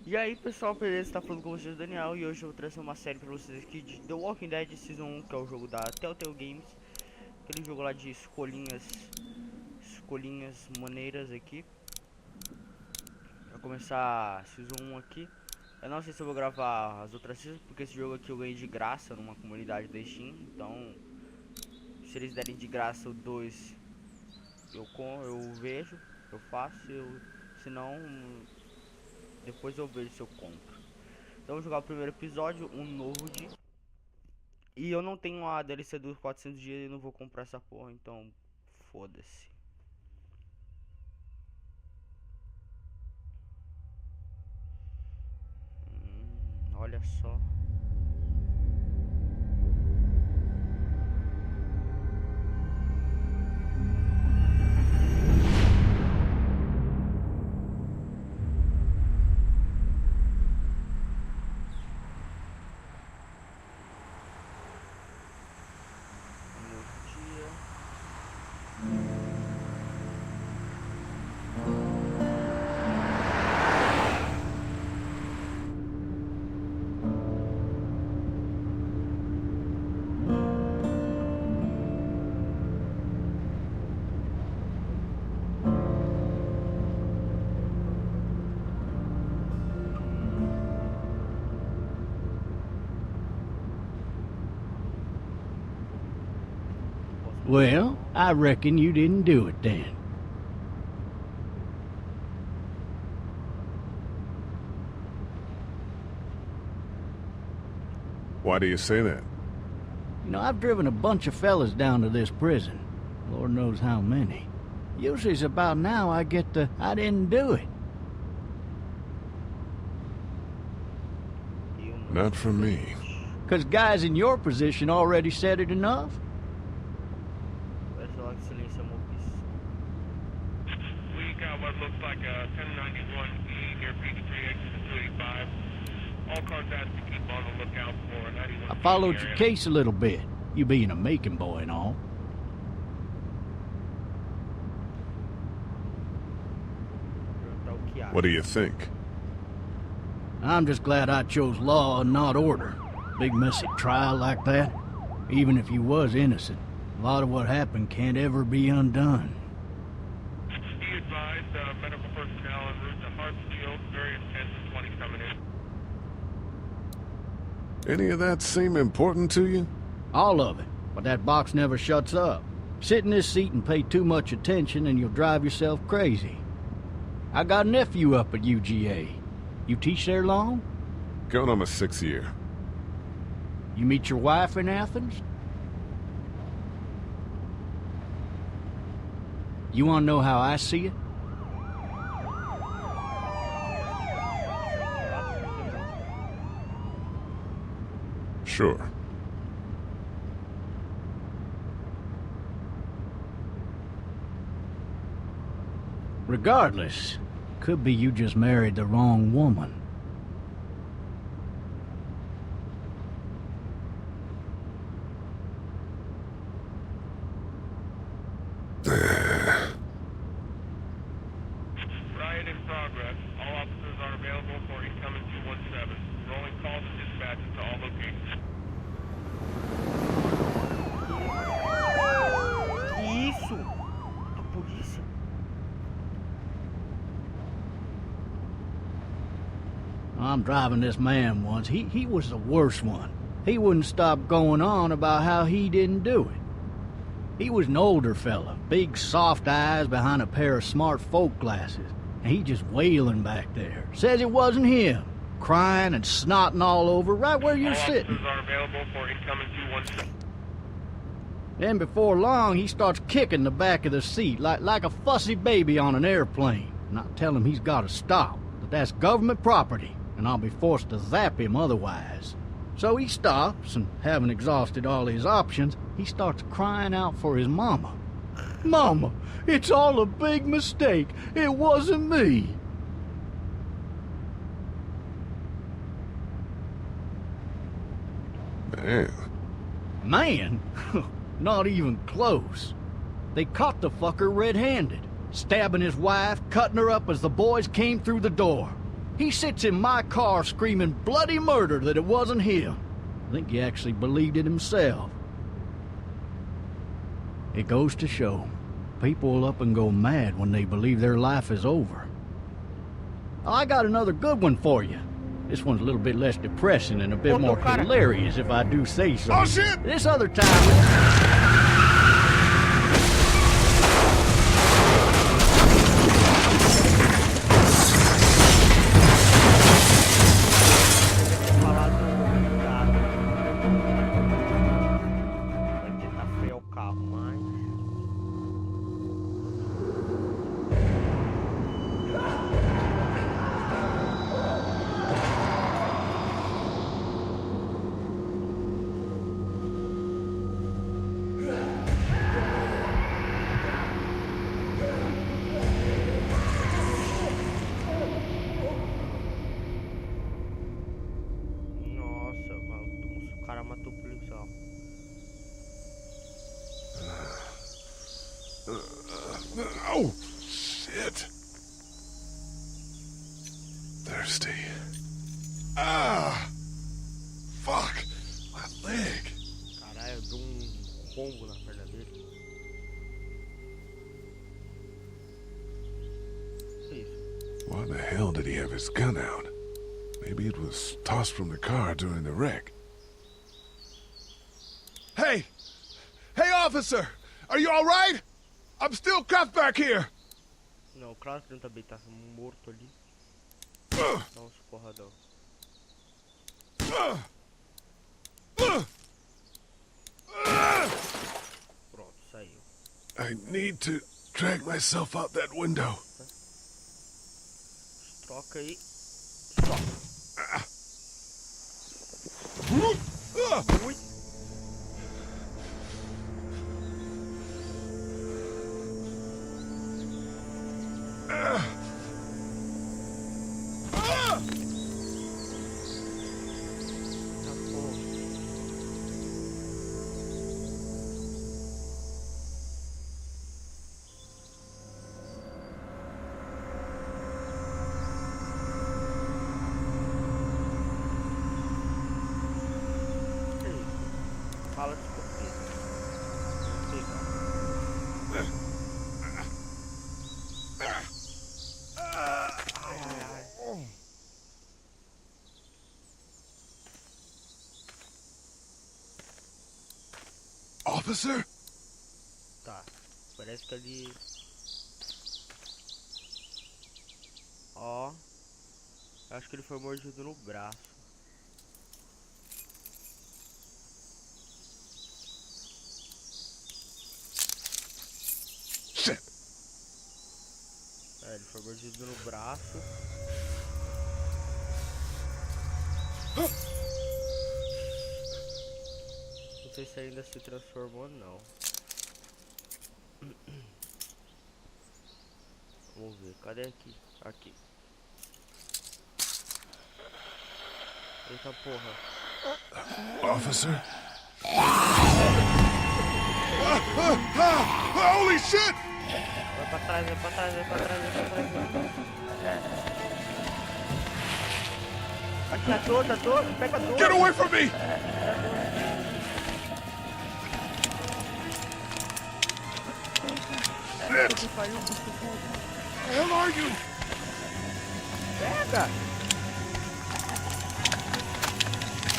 E aí pessoal, beleza? Tá falando com vocês, Daniel, e hoje eu vou trazer uma série pra vocês aqui de The Walking Dead Season 1, que é o jogo da Telltale Games. Aquele jogo lá de escolhinhas maneiras aqui. Pra começar a Season 1 aqui. Eu não sei se eu vou gravar as outras seasons, porque esse jogo aqui eu ganhei de graça numa comunidade da Steam. Então, se eles derem de graça o 2, eu vejo, eu faço, se não, depois eu vejo se eu compro. Então vou jogar o primeiro episódio, um novo de... E eu não tenho a DLC dos 400 dias e não vou comprar essa porra, então foda-se. Olha só. Well, I reckon you didn't do it then. Why do you say that? You know, I've driven a bunch of fellas down to this prison. Lord knows how many. Usually it's about now I get the, I didn't do it. Not from me. 'Cause guys in your position already said it enough. We got what looks like a 1091E near Beach 3 exit to 285. All cars asked to keep on the lookout for 91. I followed your case a little bit, you being a Macon boy and all. What do you think? I'm just glad I chose law and not order. Big messy trial like that. Even if you was innocent, a lot of what happened can't ever be undone. Be advised, medical personnel en route to Hartsfield, very intense in 20 coming in. Any of that seem important to you? All of it, but that box never shuts up. Sit in this seat and pay too much attention and you'll drive yourself crazy. I got a nephew up at UGA. You teach there long? Going on my 6th year. You meet your wife in Athens? You want to know how I see it? Sure. Regardless, could be you just married the wrong woman. Riot in progress. All officers are available for incoming 217. Rolling calls and dispatches to all locations. Que isso? A polícia? I'm driving this man once. He was the worst one. He wouldn't stop going on about how he didn't do it. He was an older fella, big soft eyes behind a pair of smart folk glasses. And he just wailing back there. Says it wasn't him. Crying and snotting all over right where you're sitting. All officers are available for incoming 217. Then before long, he starts kicking the back of the seat like a fussy baby on an airplane. And I tell him he's got to stop, that that's government property, and I'll be forced to zap him otherwise. So he stops, and having exhausted all his options, he starts crying out for his mama. Mama, it's all a big mistake. It wasn't me. Man. Man? Not even close. They caught the fucker red-handed, stabbing his wife, cutting her up as the boys came through the door. He sits in my car screaming bloody murder that it wasn't him. I think he actually believed it himself. It goes to show, people will up and go mad when they believe their life is over. I got another good one for you. This one's a little bit less depressing and a bit more hilarious, if I do say so. Oh, shit! This other time... Falar do cara. Vai tentar frear o carro, mas. Nossa, mano, o cara matou o policial. Oh, shit. Thirsty. Ah! Fuck! My leg. Caralho, deu rombo na perna dele. Que isso? Why the hell did he have his gun out? Maybe it was tossed from the car during the wreck. Hey! Hey, officer! Are you alright? I'm still cuffed back here! Não, claro que ele também tá morto ali. Dá uns porradão. Pronto, saiu. I need to drag myself out that window. Troca aí. Ui. Tá bom. Que isso? Fala de escopeta. Ai, ai, ai. Officer? Tá, parece que ali. Ó, acho que ele foi mordido no braço. Shit. É, ele foi mordido no braço. Não sei se ainda se transformou, não. Vamos ver, cadê aqui? Aqui. Eita porra. Officer? Holy shit! Vai pra trás, vai pra trás, vai pra trás, vai pra trás. Aqui, a dor, pega a dor. Get away from me! Que pariu, The hell are you? pega!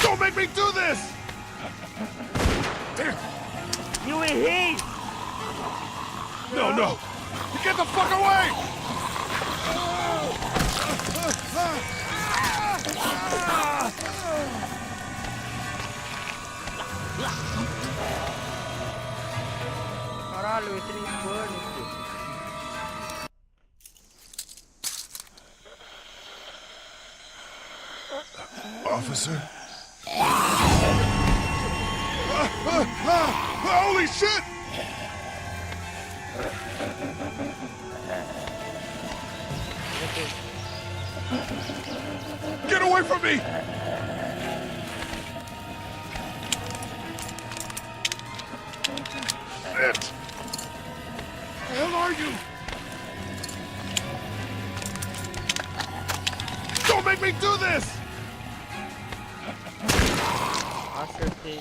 Don't make me do this! Eu errei! No, no! Get the fuck away! Caralho, eu entrei em pânico. Officer? Holy shit! Get away from me! Shit! The hell are you? me do this! Acertei.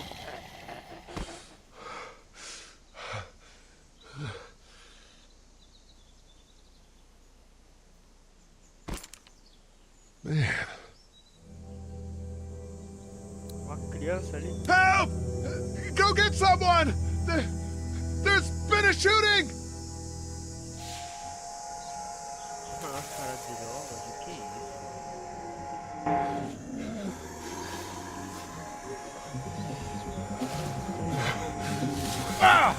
Man, Uma criança ali. Help! Go get someone! There's been a shooting! Uma cara de droga, de que isso? Ah!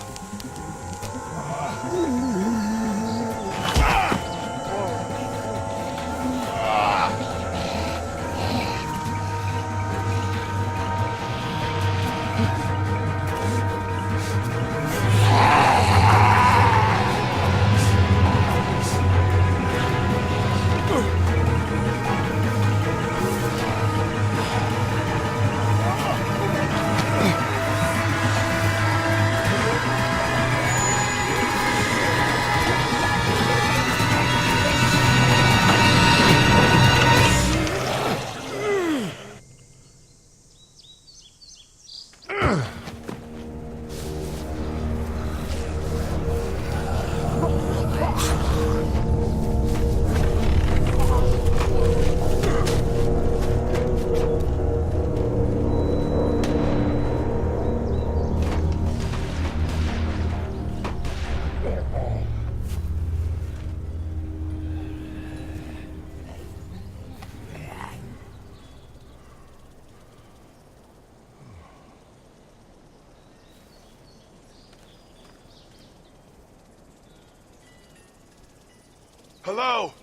Hello?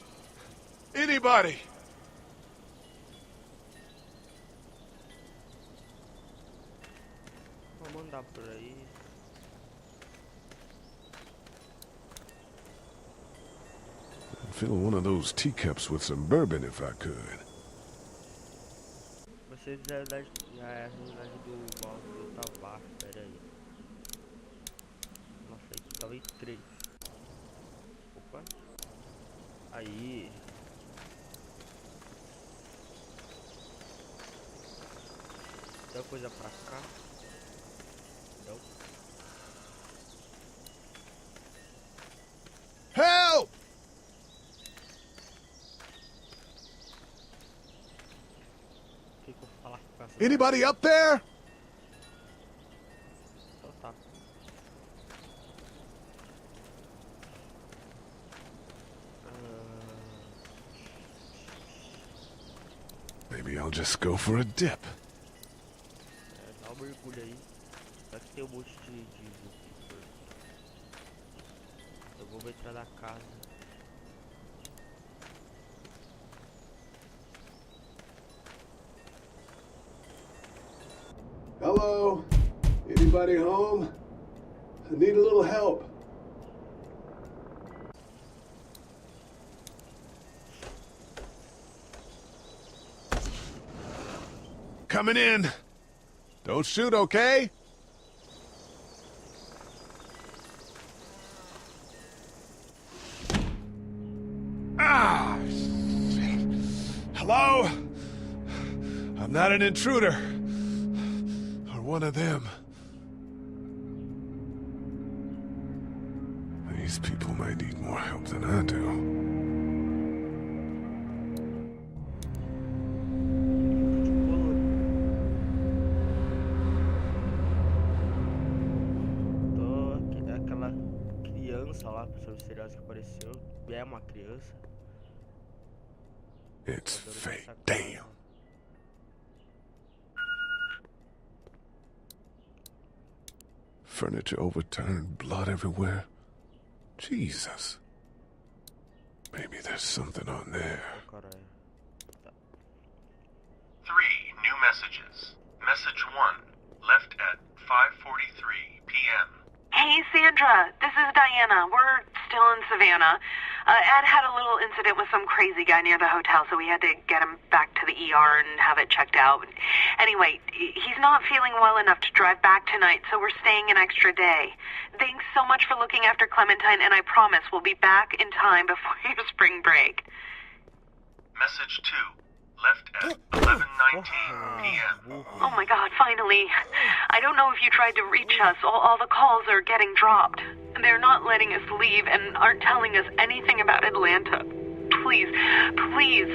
Anybody? Vou mandar por aí. I'd fill one of those teacups with some bourbon if I could. Vocês já é a realidade do mouse tá baixo, pera aí. Nossa, aqui tava em 3. Opa. Aí. Tem coisa pra cá. Não. Help! O que eu vou falar com essa? Anybody up there? Então tá. Maybe I'll just go for a dip. Dá um mergulho aí. Aqui tem um monte de eu vou entrar na casa. Hello? Anybody home? I need a little help. Coming in. Don't shoot, okay? Ah! Shit. Hello? I'm not an intruder. Or one of them. These people might need more help than I do. Aquela criança lá, pessoal misteriosa que apareceu. É uma criança. It's fake. Damn. Furniture overturned, blood everywhere. Jesus. Maybe there's something on there. Oh, caralho. Tá. 3 new messages. Message 1, left at 5:43 p.m. Hey, Sandra. This is Diana. We're still in Savannah. Ed had a little incident with some crazy guy near the hotel, so we had to get him back to the ER and have it checked out. Anyway, he's not feeling well enough to drive back tonight, so we're staying an extra day. Thanks so much for looking after Clementine, and I promise we'll be back in time before your spring break. Message 2, left p.m. Oh my god, finally. I don't know if you tried to reach us. All the calls are getting dropped. They're not letting us leave and aren't telling us anything about Atlanta. Please,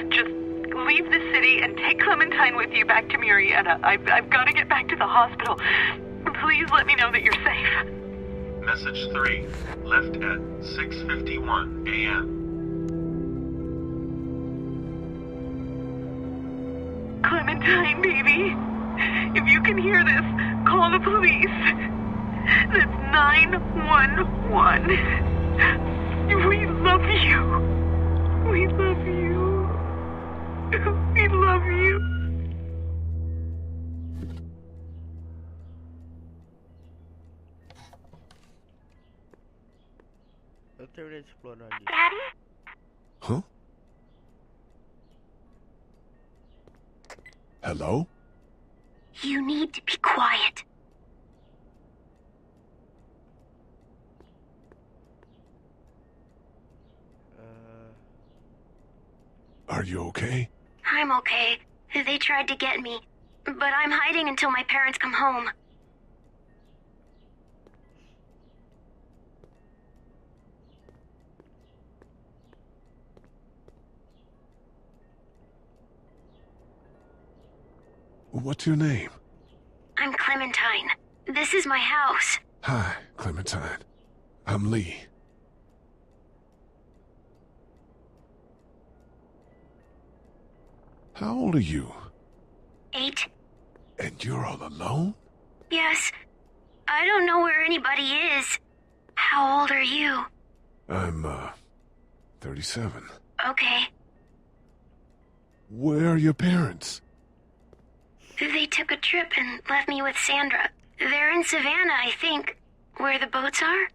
just leave the city and take Clementine with you back to Murrieta. I've got to get back to the hospital. Please let me know that you're safe. Message 3, left at 6:51 a.m. Clementine, baby. If you can hear this, call the police. That's 911. We love you. We love you. We love you. Eu terminei de explorar ali. Daddy? Huh? Hello? You need to be quiet. Are you okay? I'm okay. They tried to get me, but I'm hiding until my parents come home. What's your name? I'm Clementine. This is my house. Hi, Clementine. I'm Lee. How old are you? 8. And you're all alone? Yes. I don't know where anybody is. How old are you? I'm, 37. Okay. Where are your parents? They took a trip and left me with Sandra. They're in Savannah, I think. Where the boats are?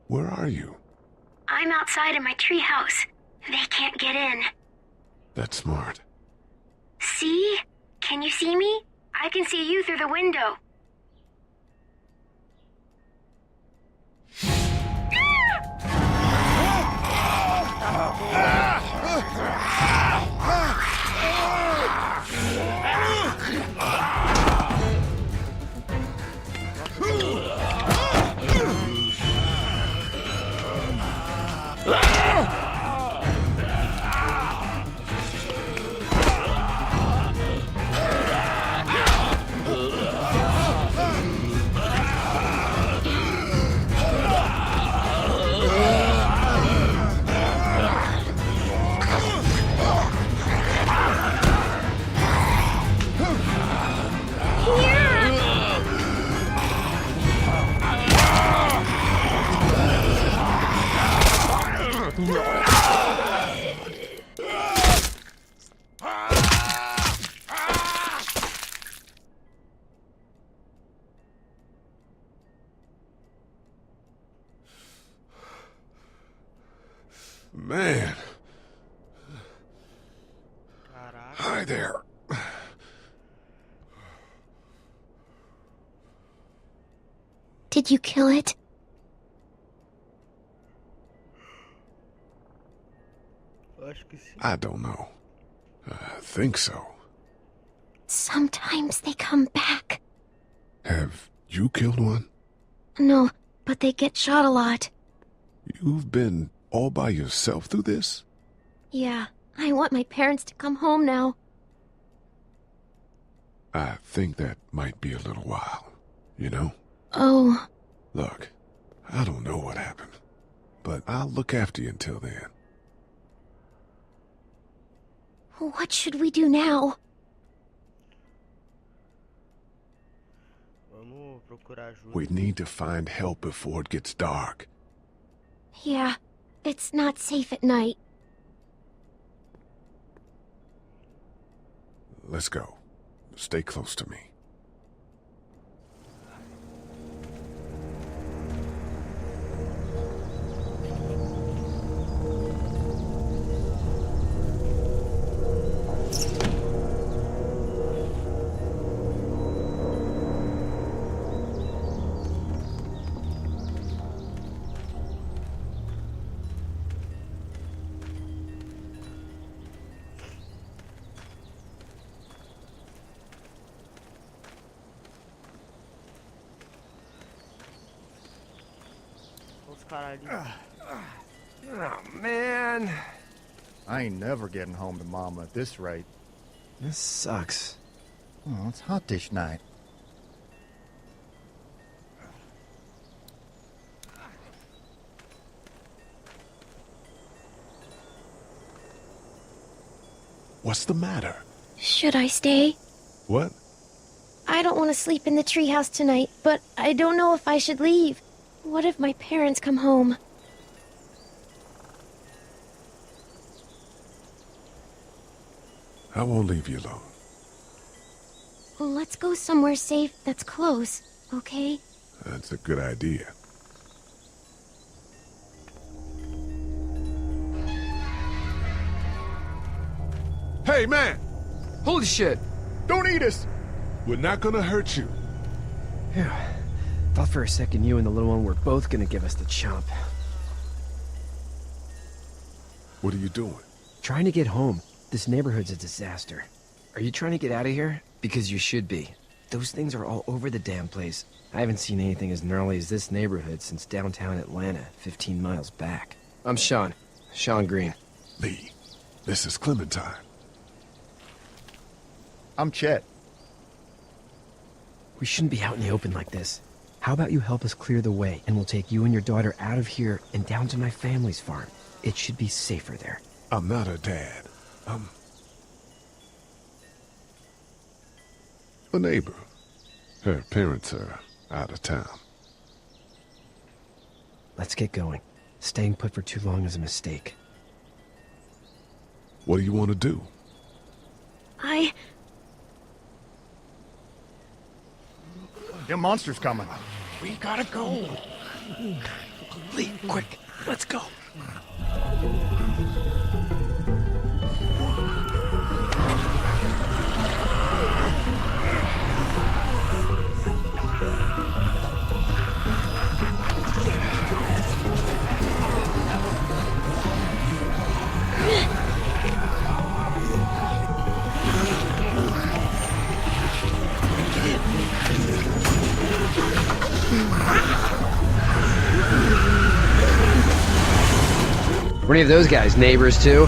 Where are you? I'm outside in my treehouse. They can't get in. That's smart. See? Can you see me? I can see you through the window. Man. Caraca. Hi there. Did you kill it? Eu acho que sim. I don't know. I think so. Sometimes they come back. Have you killed one? No, but they get shot a lot. You've been all by yourself through this? Yeah, I want my parents to come home now. I think that might be a little while, you know? Oh, Look, I don't know what happened, but I'll look after you until then. what should we do now? Vamos procurar ajuda. We need to find help before it gets dark. Yeah, it's not safe at night. Let's go. Stay close to me. caralho. Oh, man. I ain't never getting home to Mama at this rate. This sucks. Oh, it's hot this night. What's the matter? Should I stay? What? I don't want to sleep in the treehouse tonight, but I don't know if I should leave. What if my parents come home? I won't leave you alone. Let's go somewhere safe that's close, okay? That's a good idea. Hey, man! Holy shit. Don't eat us! We're not gonna hurt you. Phew. Thought for a second you and the little one were both gonna give us the chomp. What are you doing? Trying to get home. This neighborhood's a disaster. Are you trying to get out of here? Because you should be. Those things are all over the damn place. I haven't seen anything as gnarly as this neighborhood since downtown Atlanta, 15 miles back. I'm Sean. Sean Green. Lee, this is Clementine. I'm Chet. We shouldn't be out in the open like this. How about you help us clear the way, and we'll take you and your daughter out of here and down to my family's farm. It should be safer there. I'm not her dad. I'm a neighbor. Her parents are out of town. Let's get going. Staying put for too long is a mistake. What do you want to do? Them monsters coming. We gotta go. Lee, quick, let's go. Were any of those guys neighbors too?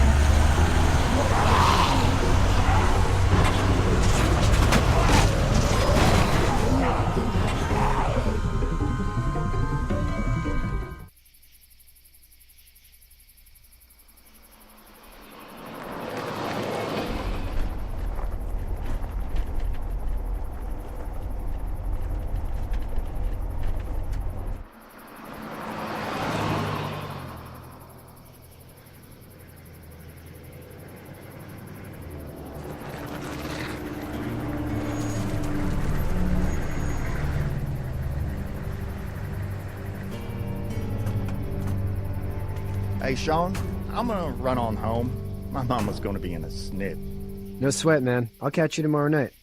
Hey, Sean, I'm gonna run on home. My mama's gonna be in a snit. No sweat, man. I'll catch you tomorrow night.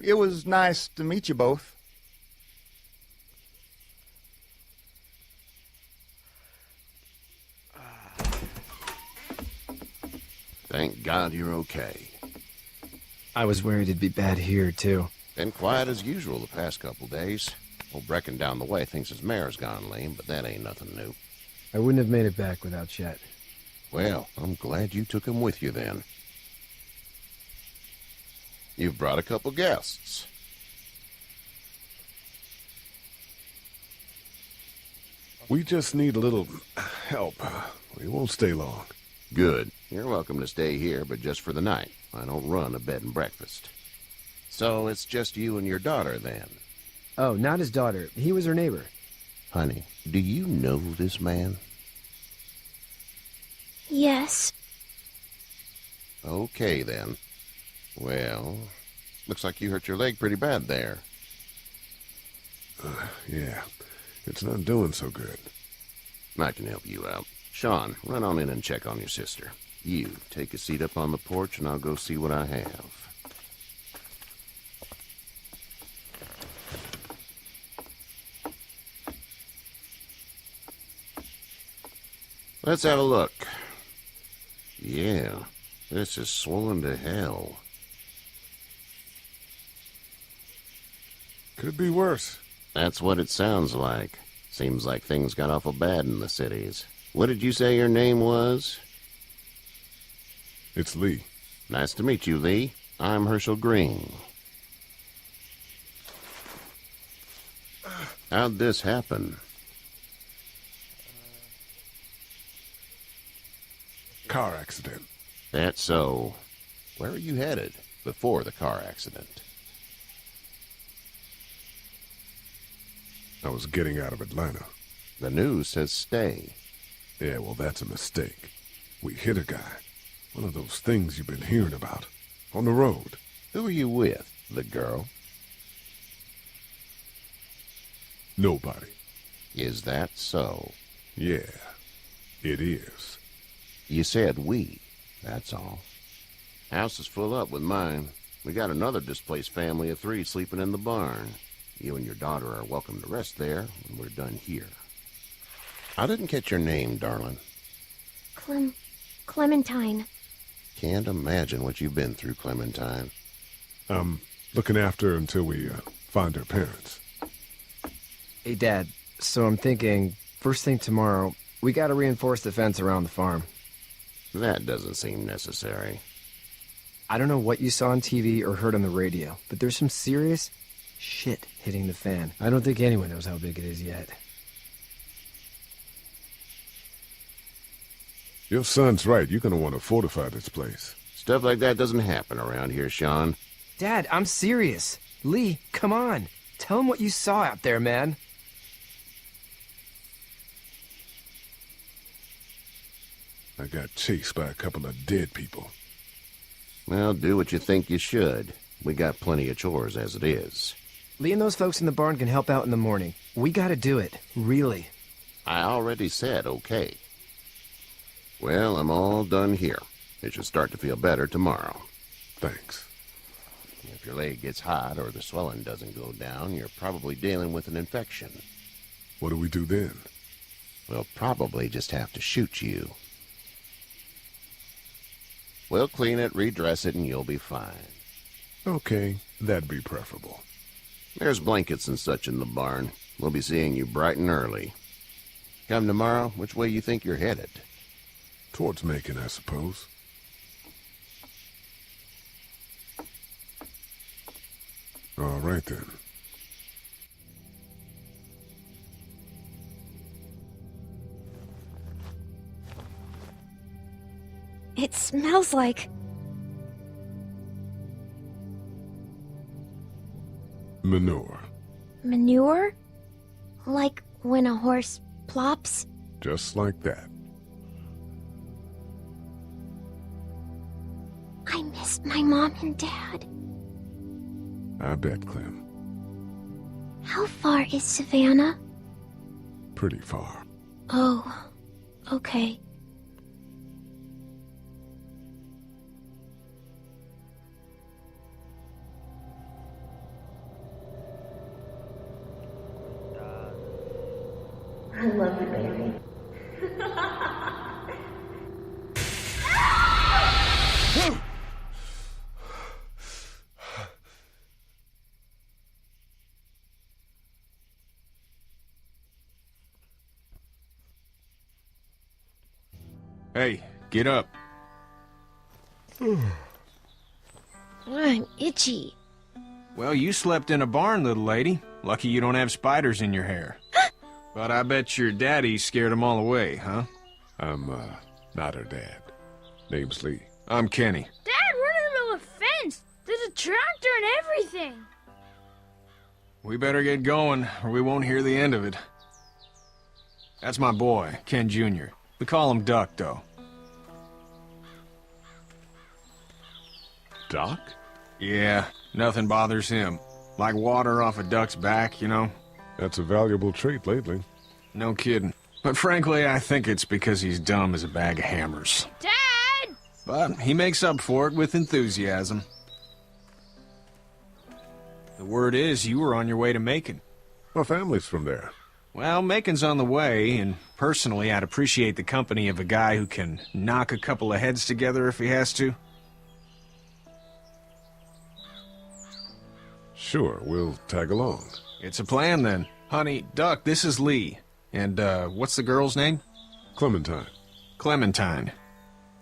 It was nice to meet you both. Thank God you're okay. I was worried it'd be bad here, too. Been quiet as usual the past couple days. Old Brecken down the way thinks his mare's gone lame, but that ain't nothing new. I wouldn't have made it back without Chet. Well, I'm glad you took him with you then. You've brought a couple guests. We just need a little help. We won't stay long. Good. You're welcome to stay here, but just for the night. I don't run a bed and breakfast. So it's just you and your daughter then? Oh, not his daughter. He was her neighbor. Honey, do you know this man? Yes. Okay, then. Well, looks like you hurt your leg pretty bad there. Yeah, it's not doing so good. I can help you out. Sean, run on in and check on your sister. You, take a seat up on the porch and I'll go see what I have. Let's have a look. Yeah, this is swollen to hell. Could be worse. That's what it sounds like. Seems like things got awful bad in the cities. What did you say your name was? It's Lee. Nice to meet you, Lee. I'm Herschel Green. How'd this happen? Car accident. That's so. Where are you headed before the car accident? I was getting out of Atlanta. The news says stay. Yeah, well, that's a mistake. We hit a guy. One of those things you've been hearing about. On the road. Who are you with? The girl? Nobody. Is that so? Yeah, it is. You said we. That's all. House is full up with mine. We got another displaced family of 3 sleeping in the barn. You and your daughter are welcome to rest there when we're done here. I didn't catch your name, darling. Clementine. Can't imagine what you've been through, Clementine. I'm looking after her until we find her parents. Hey, Dad, so I'm thinking, first thing tomorrow, we gotta reinforce the fence around the farm. That doesn't seem necessary. I don't know what you saw on TV or heard on the radio, but there's some serious shit hitting the fan. I don't think anyone knows how big it is yet. Your son's right. You're gonna want to fortify this place. Stuff like that doesn't happen around here, Sean. Dad, I'm serious. Lee, come on. Tell him what you saw out there, man. I got chased by a couple of dead people. Well, do what you think you should. We got plenty of chores as it is. Lee and those folks in the barn can help out in the morning. We gotta do it. Really. I already said okay. Well, I'm all done here. It should start to feel better tomorrow. Thanks. If your leg gets hot or the swelling doesn't go down, you're probably dealing with an infection. What do we do then? We'll probably just have to shoot you. We'll clean it, redress it, and you'll be fine. Okay, that'd be preferable. There's blankets and such in the barn. We'll be seeing you bright and early. Come tomorrow, which way you think you're headed? Towards Macon, I suppose. All right, then. It smells like... Manure. manure? Like when a horse plops? Just like that. I miss my mom and dad. I bet, Clem. How far is Savannah? Pretty far. Oh, okay. I love you, baby. Hey, get up. I'm itchy. Well, you slept in a barn, little lady. Lucky you don't have spiders in your hair. But I bet your daddy scared them all away, huh? I'm, not her dad. Name's Lee. I'm Kenny. Dad, we're in the middle of a fence. There's a tractor and everything. We better get going, or we won't hear the end of it. That's my boy, Ken Jr. We call him Duck, though. Doc? Yeah, nothing bothers him. Like water off a duck's back, you know? That's a valuable trait lately. No kidding. But frankly, I think it's because he's dumb as a bag of hammers. Dad! But he makes up for it with enthusiasm. The word is you were on your way to Macon. My family's from there. Well, Macon's on the way, and personally, I'd appreciate the company of a guy who can knock a couple of heads together if he has to. Sure, we'll tag along. It's a plan, then. Honey, Duck, this is Lee. And, what's the girl's name? Clementine. Clementine.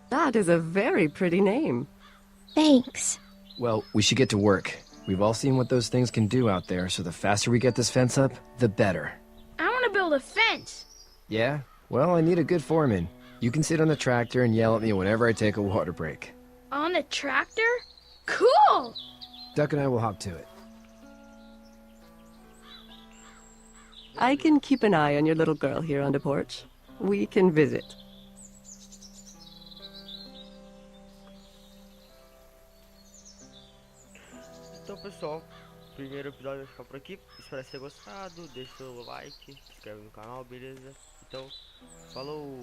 That is a very pretty name. Thanks. Well, we should get to work. We've all seen what those things can do out there, so the faster we get this fence up, the better. I want to build a fence. Yeah? Well, I need a good foreman. You can sit on the tractor and yell at me whenever I take a water break. On the tractor? Cool! Duck and I will hop to it. I can keep an eye on your little girl here on the porch. We can visit. Então, pessoal, o primeiro episódio vai ficar por aqui. Espero que tenha gostado. Deixe seu like, se inscreve no canal, beleza? Então, falou!